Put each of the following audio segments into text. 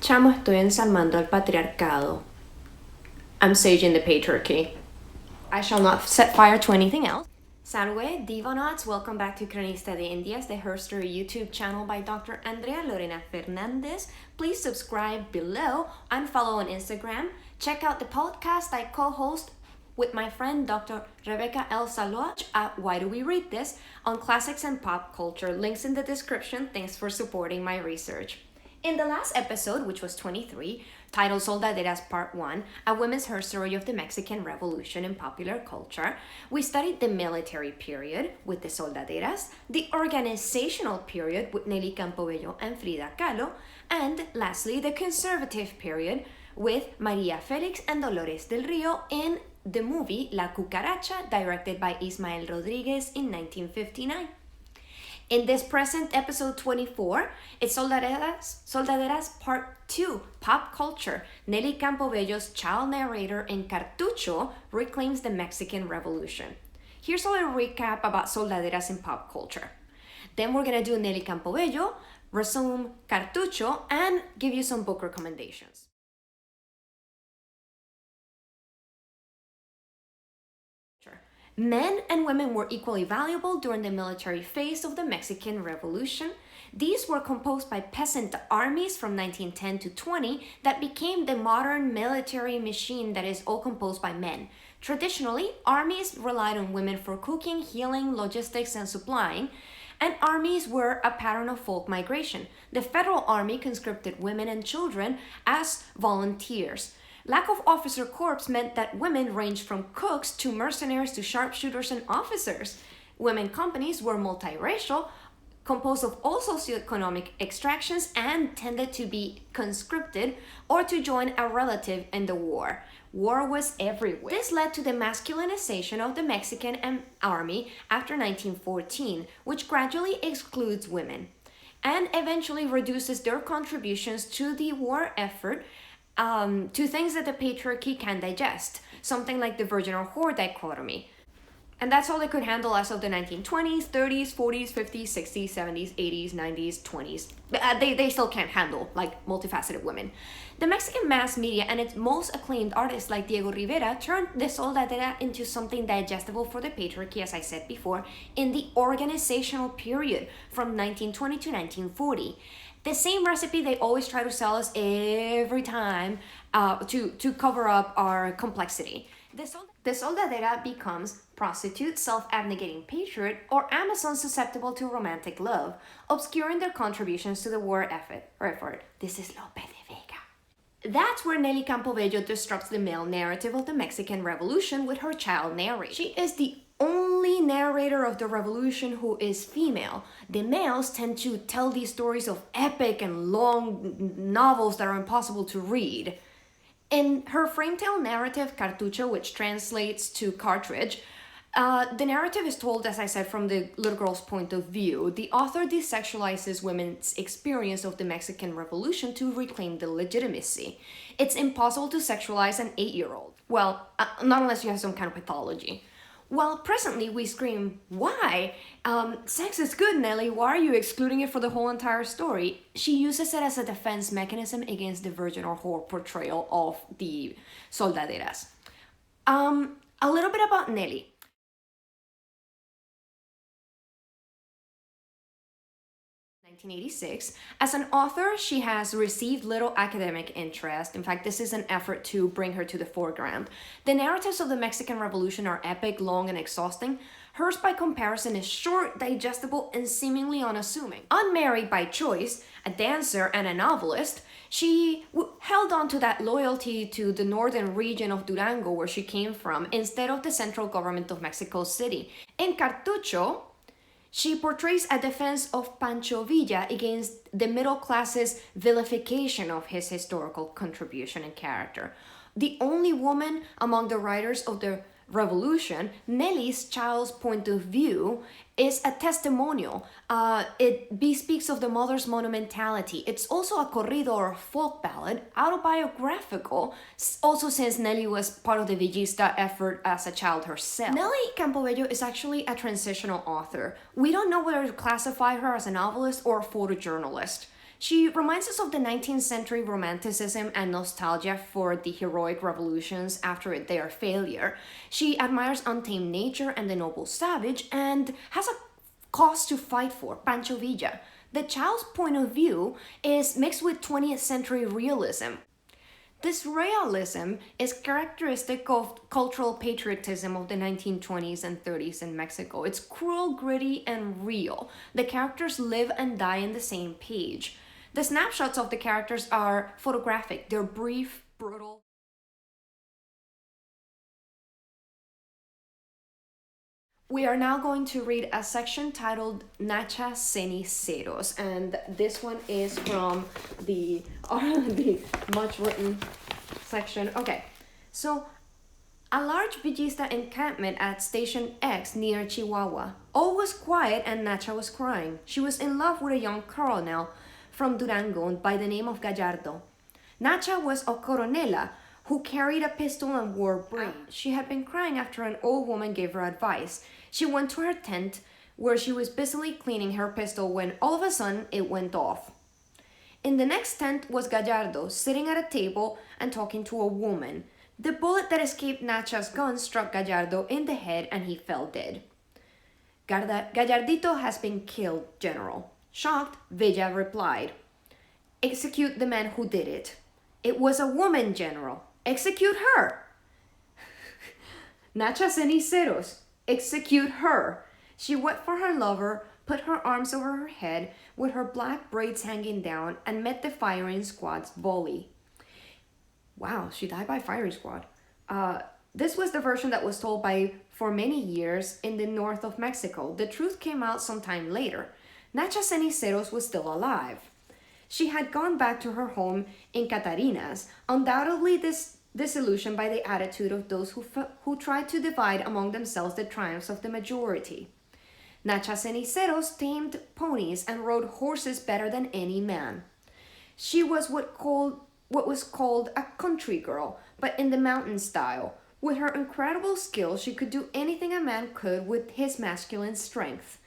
Chamo, estoy ensalmando al patriarcado. I'm saging the patriarchy. I shall not set fire to anything else. Salve, Divonauts, welcome back to Cronista de Indias, the Herstory YouTube channel by Dr. Andrea Lorena Fernandez. Please subscribe below and follow on Instagram. Check out the podcast I co-host with my friend Dr. Rebecca L. Saloach at Why Do We Read This on classics and pop culture. Links in the description. Thanks for supporting my research. In the last episode, which was 23, titled Soldaderas Part 1, A Women's Herstory of the Mexican Revolution in Popular Culture, we studied the military period with the Soldaderas, the organizational period with Nellie Campobello and Frida Kahlo, and lastly, the conservative period with Maria Felix and Dolores del Rio in the movie La Cucaracha, directed by Ismael Rodriguez in 1959. In this present episode 24, it's Soldaderas Part 2, Pop Culture. Nellie Campobello's child narrator in Cartucho reclaims the Mexican Revolution. Here's a little recap about Soldaderas in pop culture. Then we're going to do Nellie Campobello, resume Cartucho, and give you some book recommendations. Men and women were equally valuable during the military phase of the Mexican Revolution. These were composed by peasant armies from 1910 to 20 that became the modern military machine that is all composed by men. Traditionally, armies relied on women for cooking, healing, logistics, and supplying, and armies were a pattern of folk migration. The Federal Army conscripted women and children as volunteers. Lack of officer corps meant that women ranged from cooks to mercenaries to sharpshooters and officers. Women companies were multiracial, composed of all socioeconomic extractions, and tended to be conscripted or to join a relative in the war. War was everywhere. This led to the masculinization of the Mexican army after 1914, which gradually excludes women and eventually reduces their contributions to the war effort to things that the patriarchy can digest, something like the virgin or whore dichotomy. And that's all they could handle as of the 1920s, 30s, 40s, 50s, 60s, 70s, 80s, 90s, 20s. They still can't handle, like, multifaceted women. The Mexican mass media and its most acclaimed artists like Diego Rivera turned the Soldadera into something digestible for the patriarchy, as I said before, in the organizational period from 1920 to 1940. The same recipe they always try to sell us every time to cover up our complexity. The Soldadera becomes prostitute, self-abnegating patriot, or Amazon susceptible to romantic love, obscuring their contributions to the war effort. This is Lope de Vega. That's where Nellie Campobello disrupts the male narrative of the Mexican Revolution with her child narrator. She is the only narrator of the revolution who is female. The males tend to tell these stories of epic and long novels that are impossible to read. In her frame-tale narrative, Cartucho, which translates to cartridge, the narrative is told, as I said, from the little girl's point of view. The author desexualizes women's experience of the Mexican Revolution to reclaim the legitimacy. It's impossible to sexualize an 8-year-old. Well, not unless you have some kind of pathology. Well, presently we scream, why? Sex is good, Nellie. Why are you excluding it for the whole entire story? She uses it as a defense mechanism against the virgin or whore portrayal of the Soldaderas. A little bit about Nellie. In 1986. As an author, she has received little academic interest. In fact, this is an effort to bring her to the foreground. The narratives of the Mexican Revolution are epic, long, and exhausting. Hers, by comparison, is short, digestible, and seemingly unassuming. Unmarried by choice, a dancer and a novelist, she held on to that loyalty to the northern region of Durango where she came from instead of the central government of Mexico City. In Cartucho, she portrays a defense of Pancho Villa against the middle class's vilification of his historical contribution and character. The only woman among the writers of the revolution, Nellie's child's point of view is a testimonial. It bespeaks of the mother's monumentality. It's also a corrido or folk ballad, autobiographical, also since Nellie was part of the Villista effort as a child herself. Nellie Campobello is actually a transitional author. We don't know whether to classify her as a novelist or a photojournalist. She reminds us of the 19th century romanticism and nostalgia for the heroic revolutions after their failure. She admires untamed nature and the noble savage and has a cause to fight for, Pancho Villa. The child's point of view is mixed with 20th century realism. This realism is characteristic of cultural patriotism of the 1920s and 30s in Mexico. It's cruel, gritty, and real. The characters live and die in the same page. The snapshots of the characters are photographic. They're brief, brutal. We are now going to read a section titled Nacha Ceniceros, and this one is from the much written section. Okay, so a large Villista encampment at Station X near Chihuahua. All was quiet and Nacha was crying. She was in love with a young colonel from Durango by the name of Gallardo. Nacha was a coronela who carried a pistol and wore braid. She had been crying after an old woman gave her advice. She went to her tent where she was busily cleaning her pistol when all of a sudden it went off. In the next tent was Gallardo, sitting at a table and talking to a woman. The bullet that escaped Nacha's gun struck Gallardo in the head and he fell dead. Gallardito has been killed, General. Shocked, Villa replied, "Execute the man who did it." "It was a woman, General. Execute her." Nacha Ceniceros. Execute her. She went for her lover, put her arms over her head with her black braids hanging down, and met the firing squad's volley. Wow, she died by firing squad. This was the version that was told for many years in the north of Mexico. The truth came out sometime later. Nacha Ceniceros was still alive. She had gone back to her home in Catarinas, undoubtedly disillusioned by the attitude of those who tried to divide among themselves the triumphs of the majority. Nacha Ceniceros tamed ponies and rode horses better than any man. She was what was called a country girl, but in the mountain style. With her incredible skill, she could do anything a man could with his masculine strength.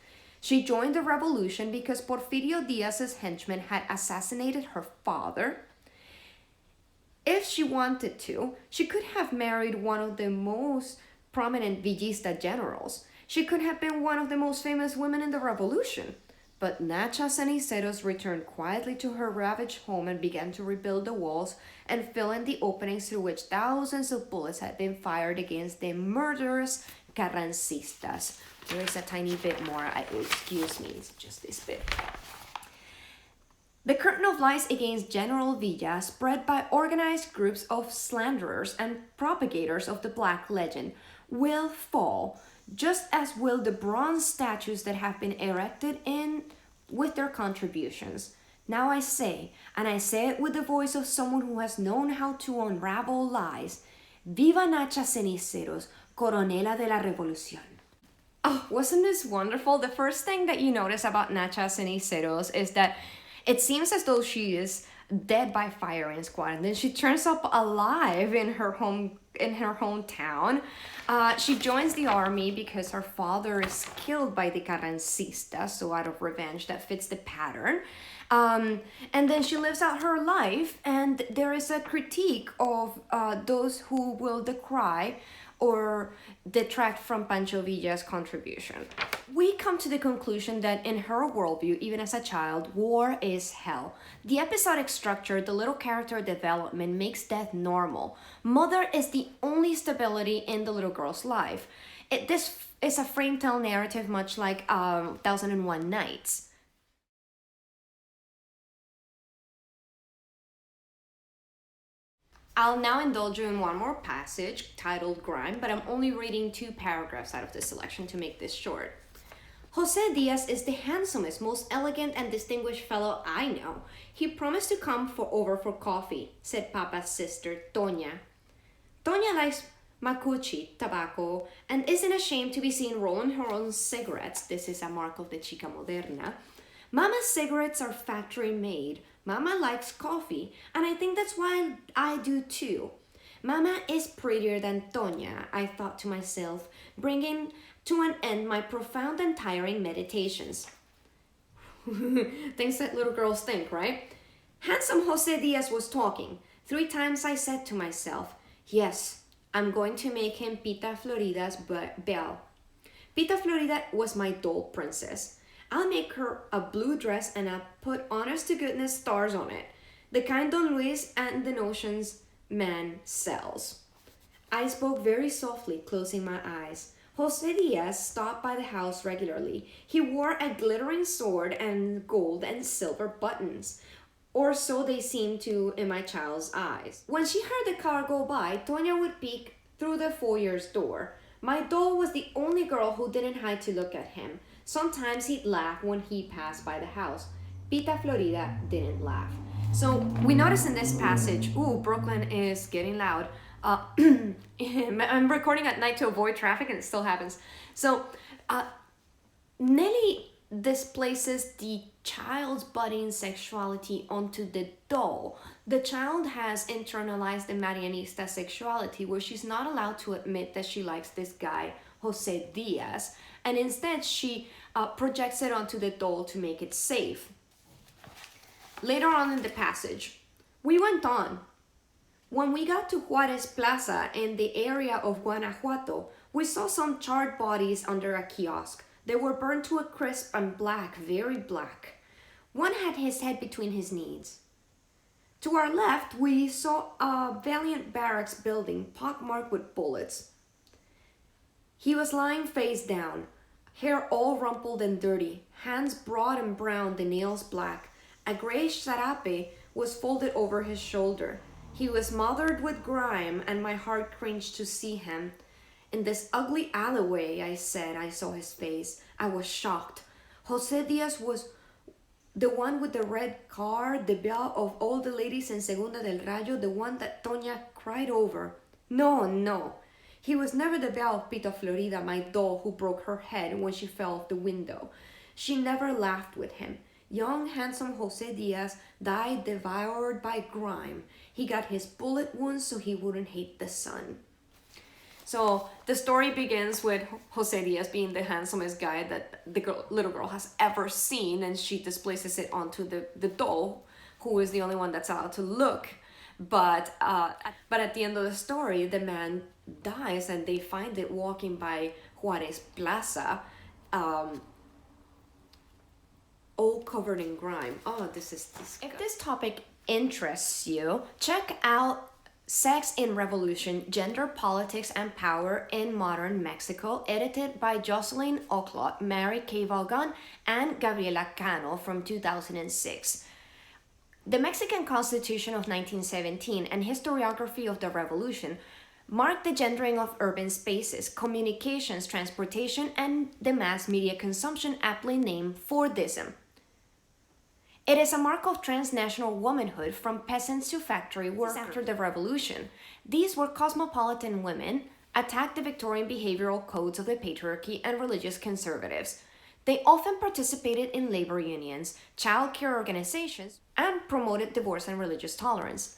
She joined the revolution because Porfirio Diaz's henchmen had assassinated her father. If she wanted to, she could have married one of the most prominent Villista generals. She could have been one of the most famous women in the revolution. But Nacha Ceniceros returned quietly to her ravaged home and began to rebuild the walls and fill in the openings through which thousands of bullets had been fired against the murderous Carrancistas. There is a tiny bit more. Excuse me, it's just this bit. The curtain of lies against General Villa, spread by organized groups of slanderers and propagators of the Black legend, will fall, just as will the bronze statues that have been erected with their contributions. Now I say, and I say it with the voice of someone who has known how to unravel lies, Viva Nacha Ceniceros, Coronela de la Revolución. Oh, wasn't this wonderful? The first thing that you notice about Nacha Ceniceros is that it seems as though she is dead by firing squad, and then she turns up alive in her hometown. She joins the army because her father is killed by the Carrancistas, so out of revenge, that fits the pattern. And then she lives out her life, and there is a critique of those who will decry or detract from Pancho Villa's contribution. We come to the conclusion that in her worldview, even as a child, war is hell. The episodic structure, the little character development makes death normal. Mother is the only stability in the little girl's life. This is a frame-tell narrative much like 1001 Nights. I'll now indulge you in one more passage titled Grime, but I'm only reading 2 paragraphs out of this selection to make this short. Jose Diaz is the handsomest, most elegant and distinguished fellow I know. He promised to come over for coffee, said Papa's sister, Toña. Toña likes macuchi, tobacco, and isn't ashamed to be seen rolling her own cigarettes. This is a mark of the chica moderna. Mama's cigarettes are factory made. Mama likes coffee, and I think that's why I do too. Mama is prettier than Toña, I thought to myself, bringing to an end my profound and tiring meditations. Things that little girls think, right? Handsome Jose Diaz was talking. 3 times I said to myself, yes, I'm going to make him Pita Florida's belle. Pita Florida was my doll princess. I'll make her a blue dress and I'll put honest to goodness stars on it. The kind Don Luis and the Notions man sells. I spoke very softly, closing my eyes. Jose Diaz stopped by the house regularly. He wore a glittering sword and gold and silver buttons. Or so they seemed to in my child's eyes. When she heard the car go by, Tonya would peek through the foyer's door. My doll was the only girl who didn't hide to look at him. Sometimes he'd laugh when he passed by the house. Pita Florida didn't laugh. So we notice in this passage, Brooklyn is getting loud. I'm recording at night to avoid traffic and it still happens. So Nellie displaces the child's budding sexuality onto the doll. The child has internalized the Marianista sexuality where she's not allowed to admit that she likes this guy, Jose Diaz, and instead she projects it onto the doll to make it safe. Later on in the passage, we went on. When we got to Juarez Plaza in the area of Guanajuato, we saw some charred bodies under a kiosk. They were burned to a crisp and black, very black. One had his head between his knees. To our left, we saw a Valiant Barracks building pockmarked with bullets. He was lying face down, hair all rumpled and dirty, hands broad and brown, the nails black. A grayish sarape was folded over his shoulder. He was smothered with grime, and my heart cringed to see him. In this ugly alleyway, I said, I saw his face. I was shocked. Jose Diaz was the one with the red car, the belle of all the ladies in Segunda del Rayo, the one that Tonya cried over. No. He was never the belle of Pita Florida, my doll who broke her head when she fell off the window. She never laughed with him. Young, handsome Jose Diaz died devoured by grime. He got his bullet wounds so he wouldn't hate the sun. So the story begins with Jose Diaz being the handsomest guy that the little girl has ever seen, and she displaces it onto the doll, who is the only one that's allowed to look. But at the end of the story, the man dies, and they find it walking by Juarez Plaza, all covered in grime. Oh, this is disgusting. If this topic interests you, check out Sex in Revolution, Gender, Politics, and Power in Modern Mexico, edited by Jocelyn Oclot, Mary K. Vaughan, and Gabriela Cano from 2006. The Mexican Constitution of 1917 and Historiography of the Revolution marked the gendering of urban spaces, communications, transportation, and the mass media consumption aptly named Fordism. It is a mark of transnational womanhood from peasants to factory workers. After the revolution, these were cosmopolitan women, attacked the Victorian behavioral codes of the patriarchy and religious conservatives. They often participated in labor unions, child care organizations, and promoted divorce and religious tolerance.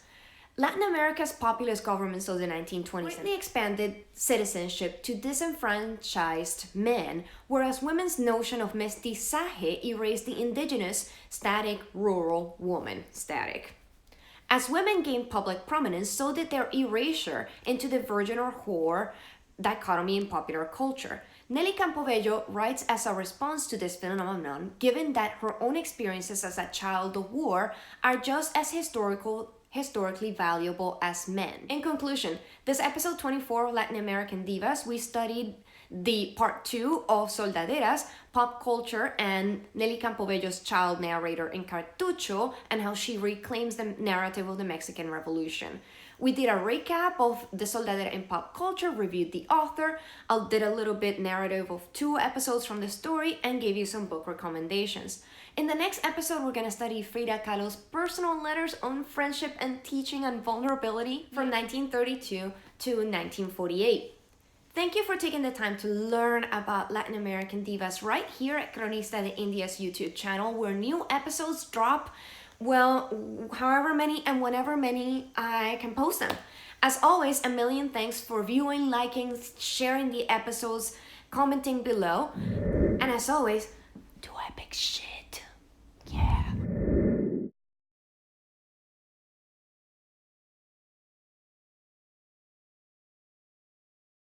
Latin America's populist governments of the 1920s greatly expanded citizenship to disenfranchised men, whereas women's notion of mestizaje erased the indigenous, static, rural woman static. As women gained public prominence, so did their erasure into the virgin or whore dichotomy in popular culture. Nellie Campobello writes as a response to this phenomenon, given that her own experiences as a child of war are just as historically valuable as men. In conclusion, this episode 24 of Latin American Divas, we studied the part 2 of Soldaderas, pop culture, and Nellie Campobello's child narrator in Cartucho, and how she reclaims the narrative of the Mexican Revolution. We did a recap of the Soldadera in pop culture, reviewed the author, I did a little bit narrative of 2 episodes from the story, and gave you some book recommendations. In the next episode, we're going to study Frida Kahlo's personal letters on friendship and teaching and vulnerability from 1932 to 1948. Thank you for taking the time to learn about Latin American divas right here at Cronista de India's YouTube channel, where new episodes drop, well, however many and whenever many I can post them. As always, a million thanks for viewing, liking, sharing the episodes, commenting below, and as always, do epic shit.